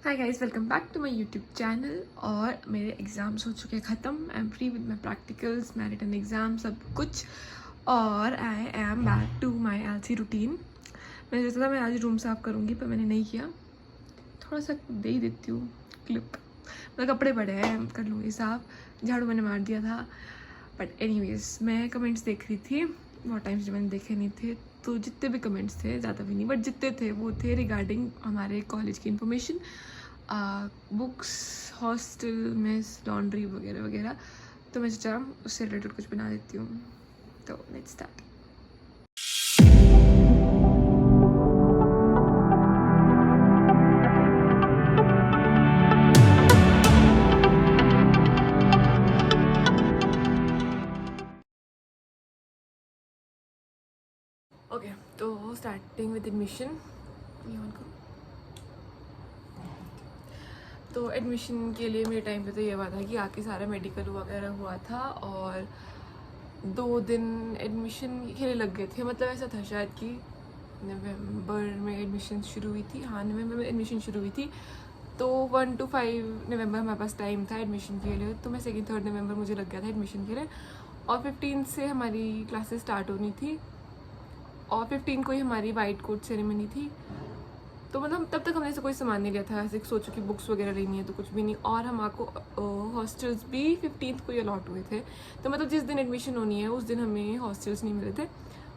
Hi guys, welcome back to my YouTube channel. और मेरे exams हो चुके हैं ख़त्म। I am free with my practicals, my written exam, सब कुछ। और I am back to my LC routine. मैंने सोचा था मैं आज रूम साफ़ करूँगी, पर मैंने नहीं किया। थोड़ा सा दे ही देती हूँ क्लिप। मतलब कपड़े पड़े हैं, कर लूँगी साफ़। झाड़ू मैंने मार दिया था। बट एनीवेज, मैं कमेंट्स देख रही थी। बहुत टाइम से मैंने देखे नहीं थे, तो जितने भी कमेंट्स थे, ज़्यादा भी नहीं बट जितने थे वो थे रिगार्डिंग हमारे कॉलेज की information, books, hostel, mess, laundry वगैरह वगैरह। तो मैं सोचा उससे रिलेटेड कुछ बना देती हूँ। तो लेट्स स्टार्ट। ओके, तो स्टार्टिंग विद एडमिशन। तो एडमिशन के लिए मेरे टाइम पे तो ये हुआ था कि आके सारा मेडिकल वगैरह हुआ था, और 2 दिन एडमिशन के लिए लग गए थे। मतलब ऐसा था शायद कि नवंबर में एडमिशन शुरू हुई थी। हाँ, नवंबर में एडमिशन शुरू हुई थी। तो 1 to 5 नवंबर हमारे पास टाइम था एडमिशन के लिए। तो मैं 2nd-3rd नवंबर मुझे लग गया था एडमिशन के लिए। और 15 से हमारी क्लासेस स्टार्ट होनी थी, और 15 को ही हमारी वाइट कोट सेरेमनी थी। तो मतलब तब तक हमने ऐसे कोई सामान नहीं लिया था, ऐसे सोचो कि बुक्स वगैरह लेनी है तो कुछ भी नहीं। और हमको हॉस्टल्स भी 15 को ही अलॉट हुए थे। तो मतलब जिस दिन एडमिशन होनी है उस दिन हमें हॉस्टल्स नहीं मिले थे।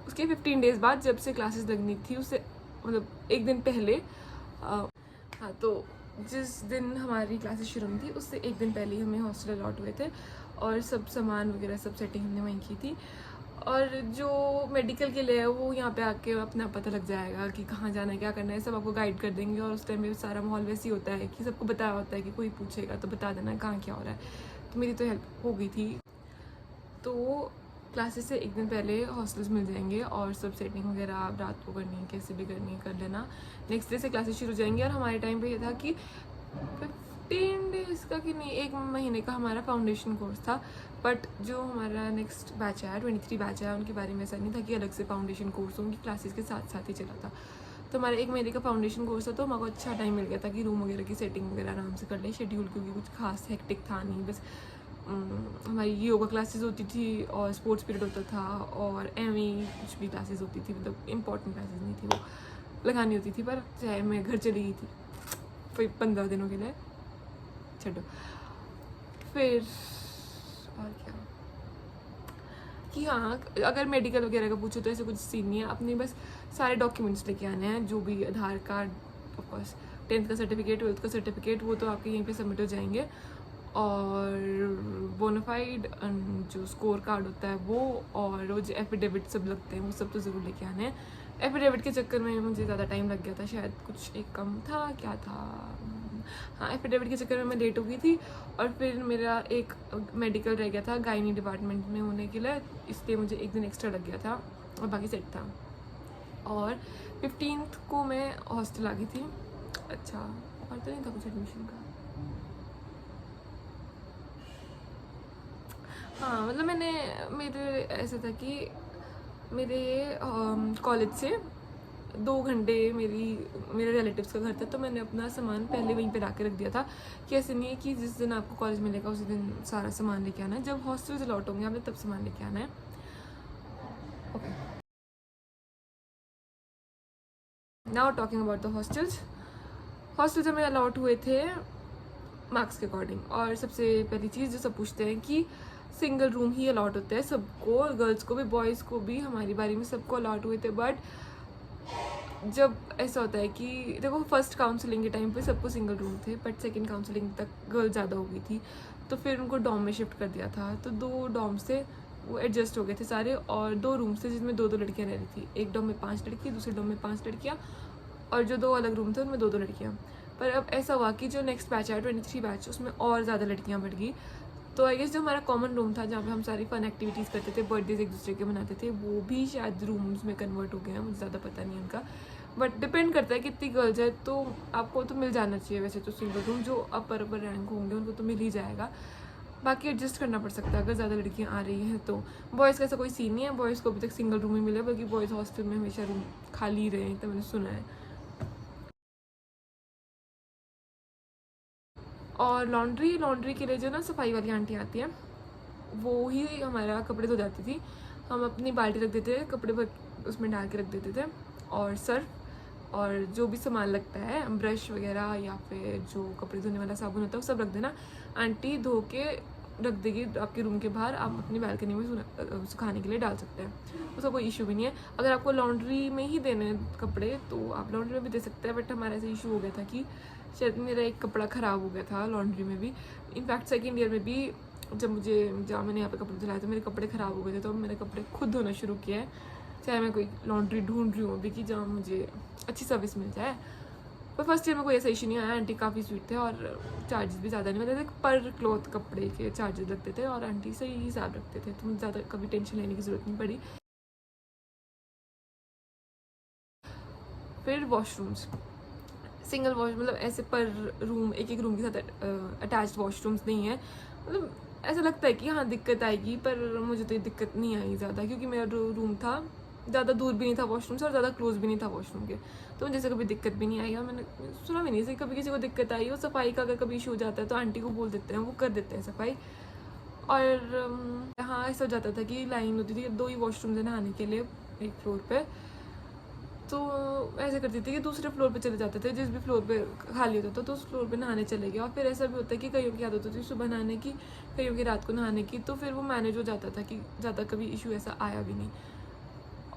उसके 15 डेज़ बाद जब से क्लासेस लगनी थी, उससे मतलब एक दिन पहले, हाँ, तो जिस दिन हमारी क्लासेस शुरू हुई थी उससे एक दिन पहले ही हमें हॉस्टल अलॉट हुए थे। और सब सामान वगैरह सब सेटिंग हमने वहीं की थी। और जो मेडिकल के लिए है वो यहाँ पे आके अपना पता लग जाएगा कि कहाँ जाना है, क्या करना है, सब आपको गाइड कर देंगे। और उस टाइम में सारा माहौल वैसे ही होता है कि सबको बताया होता है कि कोई पूछेगा तो बता देना कहाँ क्या हो रहा है। तो मेरी तो हेल्प हो गई थी। तो क्लासेस से एक दिन पहले हॉस्टल्स मिल जाएंगे, और सब सेटिंग वगैरह आप रात को करनी है, कैसे भी करनी है कर लेना। नेक्स्ट डे से क्लासेस शुरू हो जाएंगी। और हमारे टाइम पे ये था कि 15 डेज़ का कि नहीं, 1 महीने का हमारा फाउंडेशन कोर्स था। बट जो हमारा नेक्स्ट बैच है, 23 बैच है, उनके बारे में ऐसा नहीं था कि अलग से फाउंडेशन कोर्स उनकी क्लासेस के साथ साथ ही चला था। तो हमारा 1 महीने का फाउंडेशन कोर्स था, तो हमको अच्छा टाइम मिल गया था कि रूम वगैरह की सेटिंग वगैरह आराम से कर लें शेड्यूल, क्योंकि कुछ खास हेक्टिक था नहीं। बस हमारी योगा क्लासेस होती थी, और स्पोर्ट्स पीरियड होता था, और एवं कुछ भी क्लासेस होती थी। मतलब इंपॉर्टेंट क्लासेस नहीं थी, वो लगानी होती थी। पर चाहे मैं घर चली गई थी फिर 15 दिनों के लिए, छोड़ो। फिर और क्या कि हाँ, अगर मेडिकल वगैरह का पूछो तो ऐसे कुछ सीन नहीं है। अपने बस सारे डॉक्यूमेंट्स लेके आने हैं, जो भी आधार कार्ड, ऑफकोर्स 10th का सर्टिफिकेट, 12th का सर्टिफिकेट, वो तो आपके यहीं पे सबमिट हो जाएंगे। और बोनाफाइड जो स्कोर कार्ड होता है वो, और वो जो एफिडेविट सब लगते हैं वो सब तो ज़रूर लेके आने हैं। एफिडेविट के चक्कर में मुझे ज़्यादा टाइम लग गया था, शायद कुछ एक कम था, क्या था, हाँ, एफिडेविट के चक्कर में मैं लेट हो गई थी। और फिर मेरा एक मेडिकल रह गया था गायनी डिपार्टमेंट में होने के लिए, इसलिए मुझे एक दिन एक्स्ट्रा लग गया था, और बाकी सेट था। और 15th को मैं हॉस्टल आ गई थी। अच्छा, और तो नहीं था कुछ एडमिशन का। हाँ, मतलब मेरे ऐसा था कि मेरे कॉलेज से 2 घंटे मेरे रिलेटिव्स का घर था। तो मैंने अपना सामान पहले वहीं पे ला के रख दिया था कि ऐसे नहीं है कि जिस दिन आपको कॉलेज मिलेगा उसी दिन सारा सामान लेके आना है। जब हॉस्टल से लौट होंगे आपने तब सामान लेके आना है। Okay, now talking about the hostels. Hostels हमें अलॉट हुए थे मार्क्स के अकॉर्डिंग। और सबसे पहली चीज़ जो सब पूछते हैं कि सिंगल रूम ही अलॉट होता है सबको, गर्ल्स को भी बॉयज़ को भी। हमारी बारी में सबको अलॉट हुए थे। बट जब ऐसा होता है कि देखो, फर्स्ट काउंसलिंग के टाइम पे सबको सिंगल रूम थे, बट सेकंड काउंसलिंग तक गर्ल ज़्यादा हो गई थी, तो फिर उनको डॉम में शिफ्ट कर दिया था। तो 2 डॉम से वो एडजस्ट हो गए थे सारे, और 2 रूम से जिसमें 2-2 लड़कियाँ रह रही थी। एक डॉम में 5 लड़की, दूसरे डॉम में 5 लड़कियाँ, और जो 2 अलग रूम थे उनमें 2-2 लड़कियाँ। पर अब ऐसा हुआ कि जो नेक्स्ट बैच है 23 बैच, उसमें और ज़्यादा लड़कियाँ बढ़ गई। तो आई गेस जो हमारा कॉमन रूम था जहाँ पे हम सारी फन एक्टिविटीज़ करते थे, बर्थडेज एक दूसरे के मनाते थे, वो भी शायद रूम्स में कन्वर्ट हो गए हैं, मुझे ज़्यादा पता नहीं उनका। बट डिपेंड करता है कितनी गर्ल्स है, तो आपको तो मिल जाना चाहिए वैसे तो सिंगल रूम। जो अपर रैंक होंगे उनको तो मिल ही जाएगा, बाकी एडजस्ट करना पड़ सकता है अगर ज़्यादा लड़कियाँ आ रही हैं तो। बॉयज़ का ऐसा कोई सीन नहीं है, बॉयज़ को अभी तक सिंगल रूम ही मिला, बल्कि बॉयज़ हॉस्टल में हमेशा रूम खाली रहे, तो मैंने सुना है। और लॉन्ड्री के लिए जो ना सफाई वाली आंटी आती है वो ही हमारा कपड़े धो जाती थी। हम अपनी बाल्टी रख देते थे, कपड़े भर उसमें डाल के रख देते थे, और सर्फ और जो भी सामान लगता है, ब्रश वगैरह या फिर जो कपड़े धोने वाला साबुन होता है वो सब रख देना। आंटी धो के रख देगी आपके रूम के बाहर, आप अपनी बालकनी में सुखाने के लिए डाल सकते हैं, उसका कोई इशू भी नहीं है। अगर आपको लॉन्ड्री में ही देने हैं कपड़े तो आप लॉन्ड्री में भी दे सकते हैं, बट हमारा ऐसा इशू हो गया था कि शायद मेरा एक कपड़ा ख़राब हो गया था लॉन्ड्री में भी। इनफैक्ट सेकेंड ईयर में भी जब मैंने यहाँ पे कपड़े धुलाए तो मेरे कपड़े ख़राब हो गए थे, तो मैंने कपड़े खुद धोना शुरू किया है, चाहे मैं कोई लॉन्ड्री ढूंढ रही हूँ अभी कि जहाँ मुझे अच्छी सर्विस मिल जाए। पर फर्स्ट ईयर में कोई ऐसा इशू नहीं आया, आंटी काफ़ी स्वीट थे और चार्जेस भी ज़्यादा नहीं होते थे, पर क्लॉथ कपड़े के चार्जेस लगते थे और आंटी सही हिसाब रखते थे, तो मुझे ज़्यादा कभी टेंशन लेने की ज़रूरत नहीं पड़ी। फिर वॉशरूम्स, सिंगल वॉश मतलब ऐसे पर रूम, एक रूम के साथ अटैच्ड वॉशरूम्स नहीं है। मतलब ऐसा लगता है कि हाँ दिक्कत आएगी, पर मुझे तो ये दिक्कत नहीं आई ज़्यादा, क्योंकि मेरा जो रूम था ज़्यादा दूर भी नहीं था वॉशरूम से और ज़्यादा क्लोज भी नहीं था वॉशरूम के, तो मुझे कभी दिक्कत भी नहीं आई। और मैंने सुना भी नहीं से कभी किसी को दिक्कत आई हो। सफाई का अगर कभी इशू हो जाता है तो आंटी को बोल देते हैं, वो कर देते हैं सफाई। और हाँ ऐसा हो जाता था कि लाइन होती थी, 2 ही वॉशरूम है नहाने के लिए एक फ्लोर पे, तो ऐसे करती थी कि दूसरे फ्लोर पे चले जाते थे, जिस भी फ्लोर पे खाली होता था तो उस फ्लोर पे नहाने चले गए। और फिर ऐसा भी होता है कि कईयों की आदत होती थी सुबह नहाने की, कईयों की रात को नहाने की, तो फिर वो मैनेज हो जाता था कि ज़्यादा कभी इशू ऐसा आया भी नहीं।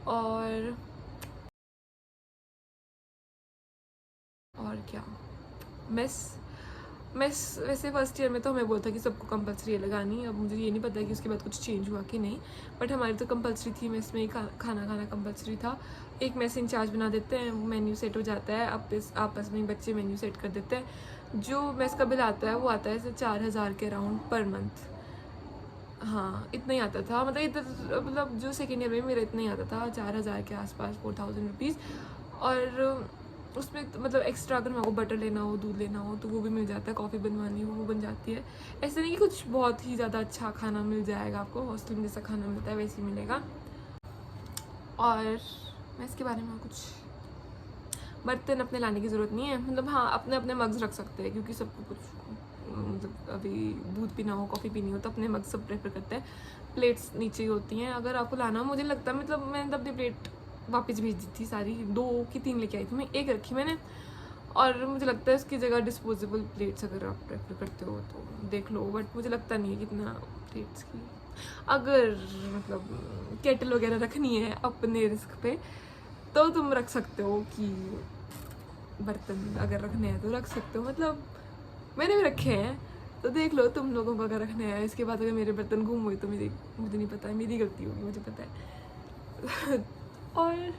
और क्या, मेस वैसे फर्स्ट ईयर में तो हमें बोलता कि सबको कंपलसरी है लगानी। अब मुझे ये नहीं पता कि उसके बाद कुछ चेंज हुआ कि नहीं, बट हमारी तो कंपलसरी थी, मेस में ही खाना खाना कंपलसरी था। एक मेस इंचार्ज बना देते हैं, मेन्यू सेट हो जाता है, आपस में बच्चे मेन्यू सेट कर देते हैं। जो मेस का बिल आता है वो आता है 4000 के अराउंड पर मंथ। हाँ इतना ही आता था, मतलब इधर मतलब जो सेकेंड ईयर में मेरा इतना ही आता था, 4000 के आसपास, 4000 रुपीज़। और उसमें तो मतलब एक्स्ट्रा अगर मेरे को बटर लेना हो, दूध लेना हो तो वो भी मिल जाता है, कॉफ़ी बनवानी हो वो बन जाती है। ऐसे नहीं कि कुछ बहुत ही ज़्यादा अच्छा खाना मिल जाएगा आपको, हॉस्टल में जैसा खाना मिलता है वैसे ही मिलेगा। और मैं इसके बारे में कुछ, बर्तन अपने लाने की ज़रूरत नहीं है, मतलब हाँ अपने अपने मग्स रख सकते हैं, क्योंकि सबको कुछ मतलब अभी दूध पीना हो, कॉफ़ी पीनी हो तो अपने मग सब प्रेफर करते हैं। प्लेट्स नीचे ही होती हैं, अगर आपको लाना हो, मुझे लगता है मतलब मैंने अपनी प्लेट वापस भेज दी थी सारी, 2 की 3 लेके आई थी मैं, एक रखी मैंने। और मुझे लगता है उसकी जगह डिस्पोजेबल प्लेट्स अगर आप प्रेफर करते हो तो देख लो, बट मुझे लगता नहीं है कितना प्लेट्स की। अगर मतलब केटल वगैरह रखनी है अपने रिस्क पे तो तुम रख सकते हो, कि बर्तन अगर रखने हैं तो रख सकते हो, मतलब मैंने भी रखे हैं तो देख लो तुम लोगों को अगर रखने हैं। इसके बाद अगर मेरे बर्तन गुम हुए तो मुझे नहीं पता है, मेरी गलती होगी, मुझे पता है। और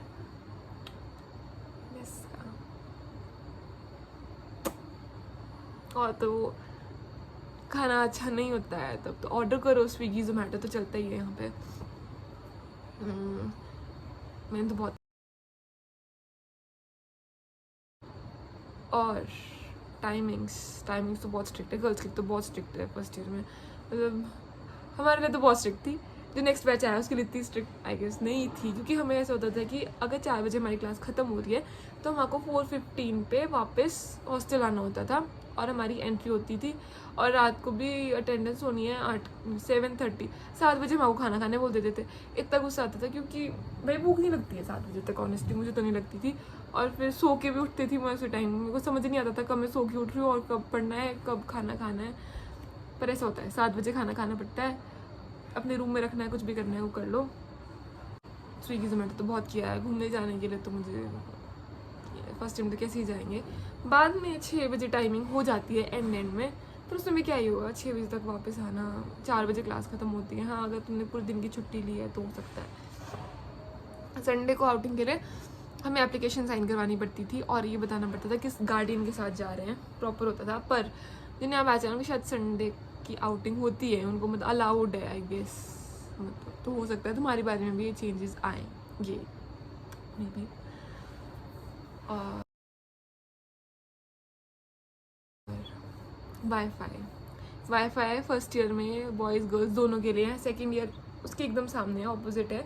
और तो खाना अच्छा नहीं होता है तब तो ऑर्डर करो, स्विगी जोमेटो तो चलता ही है यहाँ पे। मैंने तो बहुत, और टाइमिंग्स तो बहुत स्ट्रिक्ट है, गर्ल्स की तो बहुत स्ट्रिक्ट है फर्स्ट ईयर में, मतलब हमारे लिए तो बहुत स्ट्रिक्ट थी। जो नेक्स्ट बैच आया उसके लिए इतनी स्ट्रिक्ट आई गेस नहीं थी, क्योंकि हमें ऐसा होता था कि अगर 4 बजे हमारी क्लास ख़त्म हो रही है तो हमको 4:15 पे वापस हॉस्टल आना होता था, और हमारी एंट्री होती थी, और रात को भी अटेंडेंस होनी है 7:30, 7 बजे हमको खाना खाने बोल देते थे। इतना गुस्सा आता था, क्योंकि भाई भूख नहीं लगती है 7 बजे तक, ऑनेस्टली मुझे तो नहीं लगती थी। और फिर सो के भी उठती थी मैं उसी टाइम, मेरे को समझ नहीं आता था कब मैं सो के उठ रही हूँ और कब पढ़ना है कब खाना खाना है, पर ऐसा होता है 7 बजे खाना खाना पड़ता है। अपने रूम में रखना है, कुछ भी करना है वो कर लो। स्विगी जोमेटो तो बहुत किया है, घूमने जाने के लिए तो मुझे फर्स्ट टाइम तो कैसे ही जाएंगे, बाद में 6 बजे टाइमिंग हो जाती है एंड में, तो उसमें क्या ही होगा 6 बजे तक वापस आना, 4 बजे क्लास ख़त्म होती है। हाँ अगर तुमने पूरे दिन की छुट्टी ली है तो हो सकता है। संडे को आउटिंग के लिए हमें एप्लीकेशन साइन करवानी पड़ती थी और ये बताना पड़ता था किस गार्डियन के साथ जा रहे हैं, प्रॉपर होता था। पर जिन्हें आप बैच शायद संडे की आउटिंग होती है, उनको मतलब अलाउड है आई गेस, मतलब तो हो सकता है तुम्हारी बारे में भी ये चेंजेस आएंगे may be. Wifi first year में बॉयज़ गर्ल्स दोनों के लिए है, सेकेंड ईयर उसके एकदम सामने है, ऑपोजिट है।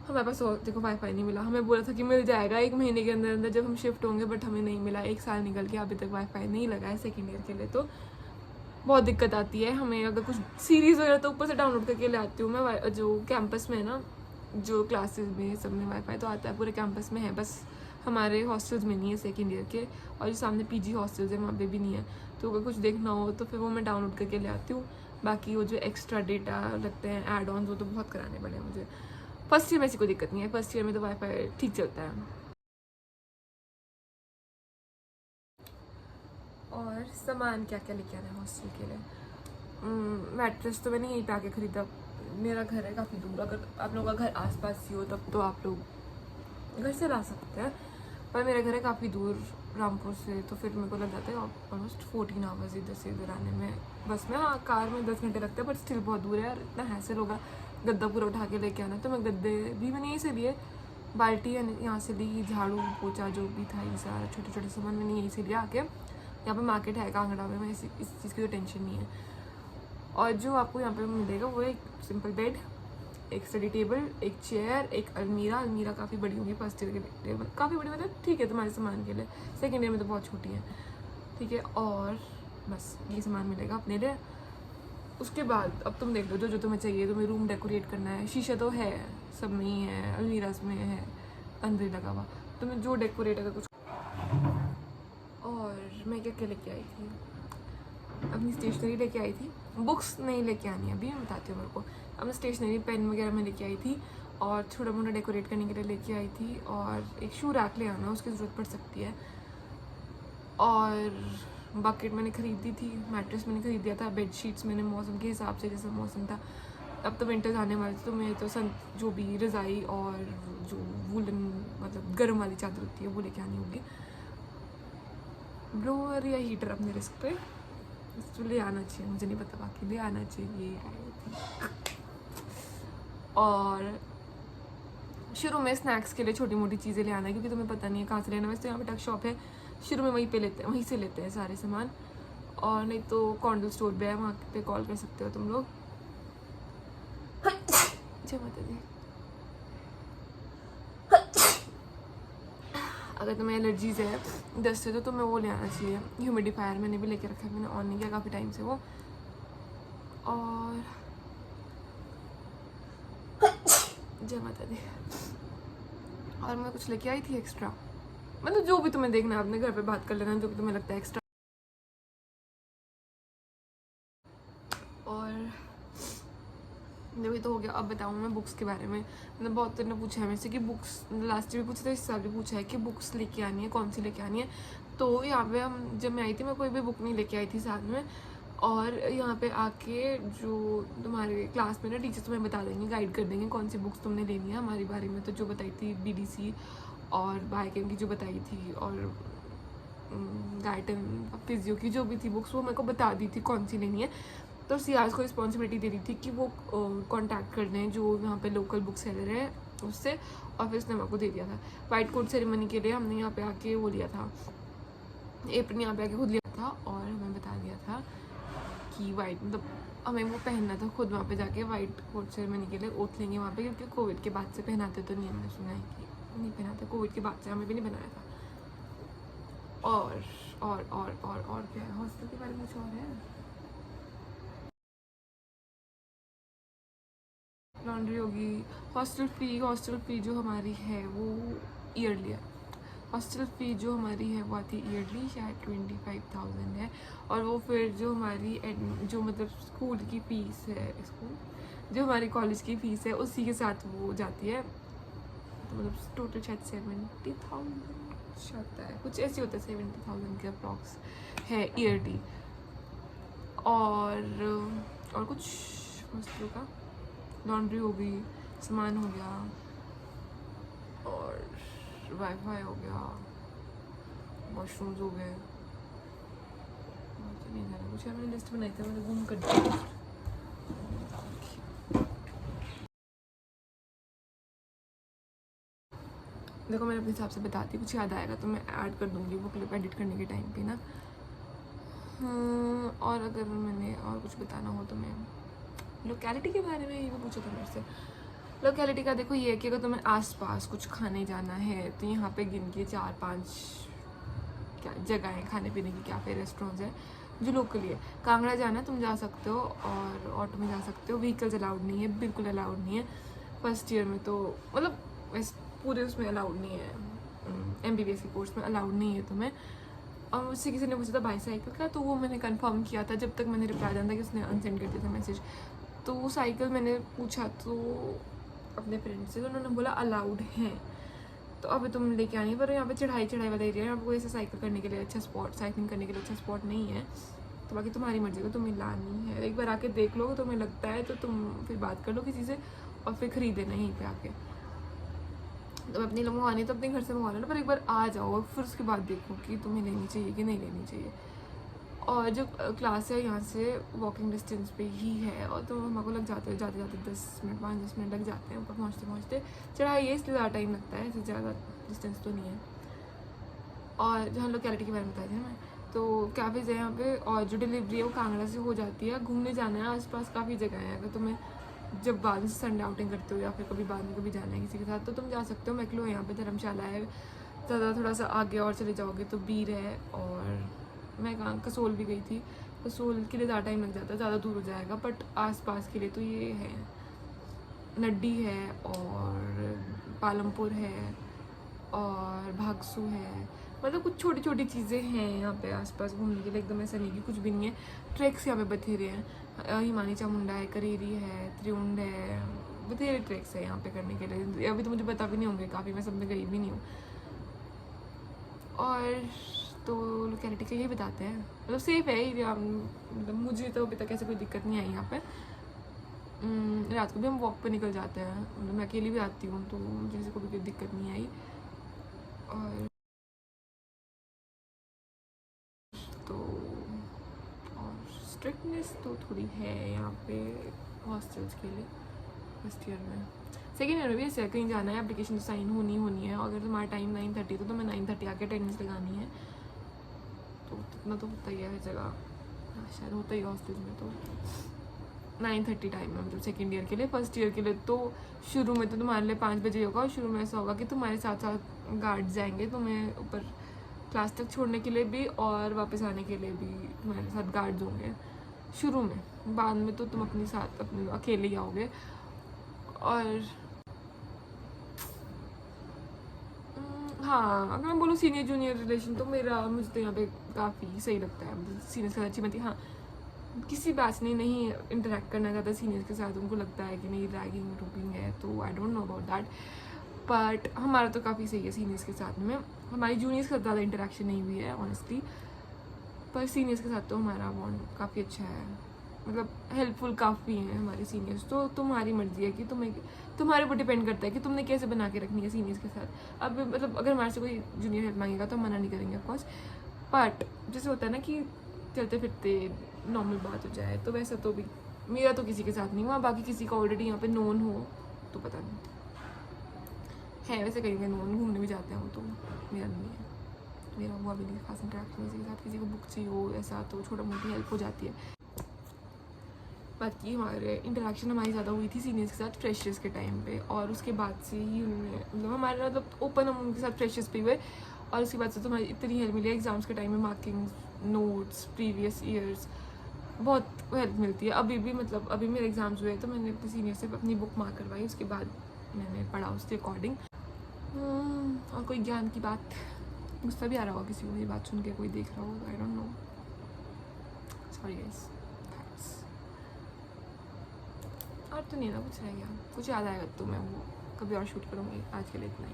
हमारे पास देखो वाईफाई नहीं मिला। हमें बोला था कि मिल जाएगा 1 महीने के अंदर अंदर जब हम शिफ्ट होंगे, बट हमें नहीं मिला। 1 साल निकल के अभी तक वाईफाई नहीं लगा है सेकेंड ईयर के लिए, तो बहुत दिक्कत आती है हमें। अगर कुछ सीरीज़ वगैरह तो ऊपर से डाउनलोड करके ले आती हूँ मैं, जो कैंपस में है ना, जो क्लासेस में सब में वाईफाई तो आता है, पूरे कैंपस में है, बस हमारे हॉस्टल्स में नहीं है सेकेंड ईयर के, और जो सामने पीजी हॉस्टल्स है वहाँ पे भी नहीं है। तो अगर कुछ देखना हो तो फिर वो मैं डाउनलोड करके ले आती हूँ। बाकी वो जो एक्स्ट्रा डेटा लगते हैं ऐड ऑन, वो तो बहुत कराने पड़े मुझे। फर्स्ट ईयर में ऐसी कोई दिक्कत नहीं है, फर्स्ट ईयर में तो वाईफाई ठीक चलता है। और सामान क्या क्या लेके आना है हॉस्टल के लिए। मैट्रेस तो मैंने यहीं पे आके ख़रीदा। मेरा घर है काफ़ी दूर, अगर आप लोगों का घर आसपास ही हो तब तो आप लोग घर से ला सकते हैं, पर मेरा घर है काफ़ी दूर रामपुर से, तो फिर मेरे को लग जाता है ऑलमोस्ट 14 आवर्स इधर से इधर आने में बस में। हाँ, कार में 10 घंटे लगते हैं, बट स्टिल बहुत दूर है यार, इतना हैसल होगा गद्दा पूरा उठा के लेके आना। तो मैं गद्दे भी मैंने यहीं से लिए, बाल्टी यहाँ से ली, झाड़ू पोछा जो भी था ये सारा छोटे छोटे सामान मैंने यहीं से लिया आके। यहाँ पे मार्केट है कांगड़ा में, मैं इस चीज़ की तो टेंशन नहीं है। और जो आपको यहाँ पे मिलेगा वो एक सिंपल बेड, एक स्टडी टेबल, एक चेयर, एक अलमीरा काफ़ी बड़ी होगी फर्स्ट ईयर के लिए, काफ़ी बड़ी मतलब ठीक है तुम्हारे सामान के लिए, सेकेंड ईयर में तो बहुत छोटी है, ठीक है। और बस ये सामान मिलेगा अपने लिए। उसके बाद अब तुम देख लो जो तुम्हें चाहिए। तुम्हें रूम डेकोरेट करना है, शीशा तो है सब में ही है, अलमीराज में है अंदर ही लगा हुआ, तुम्हें जो डेकोरेट अगर कुछ। और मैं क्या क्या लेके आई थी, अपनी स्टेशनरी लेके आई थी, बुक्स नहीं लेके आनी है अभी, मैं बताती हूँ मेरे को। अपनी स्टेशनरी पेन वगैरह मैं लेके आई थी, और छोटा मोटा डेकोरेट करने के लिए लेके आई थी, और एक शू रैक ले आना, उसकी ज़रूरत पड़ सकती है। और बकेट मैंने खरीदी थी, मैट्रेस मैंने खरीद दिया था, बेड शीट्स मैंने मौसम के हिसाब से, जैसा मौसम था। अब तो विंटर्स आने वाले थे, तो मैं तो जो भी रज़ाई और जो वुलन मतलब गर्म वाली चादर होती है वो लेके आनी होगी। ब्लोअर या हीटर अपने रिस्क पे तो ले आना चाहिए, मुझे नहीं पता बाकी ले आना चाहिए। और शुरू में स्नैक्स के लिए छोटी मोटी चीज़ें ले आना है, क्योंकि तुम्हें पता नहीं है कहाँ से लेना। वैसे तो यहाँ पे टक शॉप है, शुरू में वहीं से लेते हैं सारे सामान। और नहीं तो कॉन्डल स्टोर पे है, वहाँ पे कॉल कर सकते हो तुम लोग। जय माता दी। अगर तुम्हें एलर्जीज है दस्त से तो तुम्हें वो ले आना चाहिए, ह्यूमिडिफायर मैंने भी लेके रखा है, मैंने ऑन नहीं किया काफ़ी टाइम से वो। और जय माता दी। और मैं कुछ लेके आई थी एक्स्ट्रा, मतलब जो भी तुम्हें देखना है अपने घर पे बात कर लेना, जो भी तुम्हें लगता है एक्स्ट्रा। और वही तो हो गया। अब बताऊँ मैं बुक्स के बारे में, मतलब बहुत ने पूछा है मेरे से कि बुक्स, लास्ट भी पूछा था, इस साल भी पूछा है कि बुक्स लेके आनी है, कौन सी लेके आनी है। तो यहाँ पे हम जब मैं आई थी, मैं कोई भी बुक नहीं लेके आई थी साथ में। और यहाँ पे आके जो तुम्हारे क्लास में ना टीचर तुम्हें बता देंगे, गाइड कर देंगे कौन सी बुक्स तुमने लेनी है हमारे बारे में। तो जो बताई थी BDC और बायोकेम की जो बताई थी, और गाइटन फिजियो की जो भी थी बुक्स, वो मेरे को बता दी थी कौन सी लेनी है। तो CRs को रिस्पॉन्सिबिलिटी दे दी थी कि वो कांटेक्ट कर लें जो यहाँ पे लोकल बुक सेलर है उससे, और फिर उसने मेरे को दे दिया था। वाइट कोट सेरेमनी के लिए हमने यहाँ पे आके वो लिया था, एप्रन यहाँ पे आके खुद लिया था, और हमें बता दिया था कि वाइट मतलब हमें वो पहनना था खुद वहाँ पे जाके। वाइट कोट सेरेमनी के लिए ओथ लेंगे वहाँ पे, क्योंकि कोविड के बाद से पहनाते तो नहीं, हमने सुना है कि नहीं पहनाते, कोविड के बाद से हमें भी नहीं पहनाया था। और क्या है हॉस्टल के बारे में, कुछ और है। लॉन्ड्री होगी, हॉस्टल फ़ी जो हमारी है वो ईयरली है। हॉस्टल फ़ी जो हमारी है वो आती है ईयरली, शायद 25,000 है। और वो फिर जो हमारी जो मतलब स्कूल की फ़ीस है, जो हमारी कॉलेज की फ़ीस है उसी के साथ वो जाती है। तो मतलब टोटल शायद 70,000 आता है, कुछ ऐसे होता है, 70,000 के अप्रॉक्स है ईयरली। और कुछ हॉस्टल का लॉन्ड्री हो गई, सामान हो गया, और वाईफाई हो गया, वॉशरूम्स हो गए, नहीं जाना कुछ। मैंने लिस्ट बनाई थी, मैंने घूम कर दिया। देखो मैं अपने हिसाब से बताती हूँ, कुछ याद आएगा तो मैं ऐड कर दूँगी वो क्लिप एडिट करने के टाइम पे ना। और अगर मैंने और कुछ बताना हो तो मैं लोकेलिटी के बारे में ये भी पूछा था मेरे से। लोकेलिटी का देखो ये है कि अगर तुम्हें आसपास कुछ खाने जाना है तो यहाँ पे गिन के 4-5 क्या जगह है खाने पीने की, कैफ़े रेस्टोरेंट्स है जो लोकली है। कांगड़ा जाना है तुम जा सकते हो और ऑटो में जा सकते हो, व्हीकल्स अलाउड नहीं है, बिल्कुल अलाउड नहीं है फर्स्ट ईयर में, तो मतलब पूरे उसमें अलाउड नहीं है, MBBS के कोर्स में अलाउड नहीं है तुम्हें। और मुझसे किसी ने पूछा था बाईसाइकिल का, तो वो मैंने कंफर्म किया था जब तक मैंने रिप्लाई जाना था कि उसने अनसेंड कर दिया था मैसेज। तो वो साइकिल मैंने पूछा तो अपने फ्रेंड से, तो उन्होंने बोला अलाउड है, तो अभी तुम लेके आनी है। पर यहाँ पे चढ़ाई वाला एरिया है, यहाँ पे कोई ऐसा साइकिल करने के लिए अच्छा स्पॉट, साइकिलिंग करने के लिए अच्छा स्पॉट नहीं है। तो बाकी तुम्हारी मर्जी को तुम्हें लानी है, एक बार आके देख लो, तुम्हें लगता है तो तुम फिर बात कर लो किसी से और फिर खरीद लेना यहीं पे आके। तो अपनी मंगवानी तो अपने घर से मंगवा लेना, पर एक बार आ जाओ और फिर उसके बाद देखो कि तुम्हें लेनी चाहिए कि नहीं लेनी चाहिए। और जो क्लास है यहाँ से वॉकिंग डिस्टेंस पे ही है, और तो हमारे को लग जाते हैं जाते 10 मिनट 5-10 मिनट लग जाते हैं ऊपर पहुँचते। चढ़ाई है इसलिए ज़्यादा टाइम लगता है, इससे ज़्यादा डिस्टेंस तो नहीं है। और जहाँ लोकेलिटी के बारे में बताई थी मैं, तो कैफ़ेज़ है यहाँ पे, और जो डिलीवरी है वो कांगड़ा से हो जाती है। घूमने जाना है आसपास काफ़ी जगह है, अगर तुम्हें जब बाद में संडे आउटिंग करते हो या फिर कभी बाद में कभी जाना है किसी के साथ तो तुम जा सकते हो। मैक्लो है यहाँ पे, धर्मशाला है, ज़्यादा थोड़ा सा आगे और चले जाओगे तो बीर है, और मैं कहाँ कसोल भी गई थी। कसोल के लिए ज़्यादा टाइम लग जाता है, ज़्यादा दूर हो जाएगा, बट आसपास के लिए तो ये है, नड्डी है और पालमपुर है और भागसू है, मतलब कुछ छोटी छोटी चीज़ें हैं यहाँ पे आसपास घूमने के लिए, एकदम ऐसा नहीं कि कुछ भी नहीं है। ट्रैक्स यहाँ पे बथेरे हैं, हिमानी चामुंडा है, करेरी है, त्रिउंड है, बथेरे ट्रैक्स है यहाँ पे करने के लिए। अभी तो मुझे पता भी नहीं होंगे काफ़ी, मैं सब में गई भी नहीं हूँ। और तो लोकेलिटी का यही बताते हैं, मतलब सेफ है एरिया, मतलब मुझे तो अभी तक ऐसे कोई दिक्कत नहीं आई यहाँ पे। रात को भी हम वॉक पे निकल जाते हैं, मतलब मैं अकेली भी आती हूँ तो मुझे ऐसे कोई दिक्कत नहीं आई। और तो और स्ट्रिक्टनेस तो थोड़ी है यहाँ पे हॉस्टल्स के लिए फर्स्ट ईयर में। सेकेंड ईयर में भी ऐसे कहीं जाना है, एप्लीकेशन तो साइन होनी है, अगर तुम्हारा टाइम 9:30 तो तुम्हें 9:30 आके अटेंडेंस लगानी है, तो इतना तो होता ही है हर जगह, शायद होता ही है हॉस्टल्स में। तो 9:30 टाइम है मतलब सेकेंड ईयर के लिए। फर्स्ट ईयर के लिए तो शुरू में तो तुम्हारे लिए 5 बजे होगा, और शुरू में ऐसा होगा कि तुम्हारे साथ साथ गार्ड जाएंगे तुम्हें ऊपर क्लास तक छोड़ने के लिए भी और वापस आने के लिए भी तुम्हारे साथ गार्ड्स होंगे शुरू में। बाद में तो तुम अपने साथ अपने अकेले ही आओगे। और हाँ, अगर मैं बोलूँ सीनियर जूनियर रिलेशन तो मेरा मुझे तो यहाँ पे काफ़ी सही लगता है, सीनियर्स के साथ अच्छी बनती। हाँ, किसी बात नहीं इंटरेक्ट करना चाहता सीनियर्स के साथ, उनको लगता है कि नहीं रैगिंग रुकिंग है, तो I don't know about that, but हमारा तो काफ़ी सही है सीनियर्स के साथ में। हमारी जूनियर्स के साथ ज़्यादा इंटरेक्शन नहीं हुई है ऑनेस्टली, पर सीनियर्स के साथ तो हमारा बॉन्ड काफ़ी अच्छा है, मतलब हेल्पफुल काफ़ी हैं हमारे सीनियर्स। तो तुम्हारी मर्जी है कि तुम्हारे ऊपर डिपेंड करता है कि तुमने कैसे बना के रखनी है सीनियर्स के साथ। अब मतलब अगर हमारे से कोई जूनियर हेल्प मांगेगा तो हम मना नहीं करेंगे ऑफकोर्स, बट जैसे होता है ना कि चलते फिरते नॉर्मल बात हो जाए, तो वैसा तो भी मेरा तो किसी के साथ नहीं हुआ। बाकी किसी का ऑलरेडी यहाँ पे नोन हो तो पता नहीं है, वैसे कहीं नोन घूमने भी जाते हैं तो मेरा नहीं है, मेरा हुआ भी नहीं खास इंटरेक्शन किसी के साथ। किसी को बुक चाहिए हो ऐसा तो छोटा मोटी हेल्प हो जाती है। बाकी हमारे इंटरेक्शन हमारी ज़्यादा हुई थी सीनियर्स के साथ फ्रेशर्स के टाइम पे, और उसके बाद से ही उन्होंने मतलब हमारे मतलब ओपन हम उनके साथ फ्रेशर्स पे हुए, और उसके बाद से तो हमारी इतनी हेल्प मिली एग्ज़ाम्स के टाइम में, मार्किंग नोट्स प्रीवियस ईयर्स बहुत हेल्प मिलती है। अभी भी मतलब अभी मेरे एग्ज़ाम्स हुए तो मैंने अपने सीनियर से अपनी बुक मार्क करवाई, उसके बाद मैंने पढ़ा उसके अकॉर्डिंग। और कोई ज्ञान की बात, गुस्सा भी आ रहा होगा किसी को मेरी बात सुन के, कोई देख रहा होगा, I don't know, sorry guys, thanks. और तो नहीं ना कुछ रह गया, कुछ याद आएगा तो मैं वो कभी और शूट करूँगी, आज के लिए इतना ही।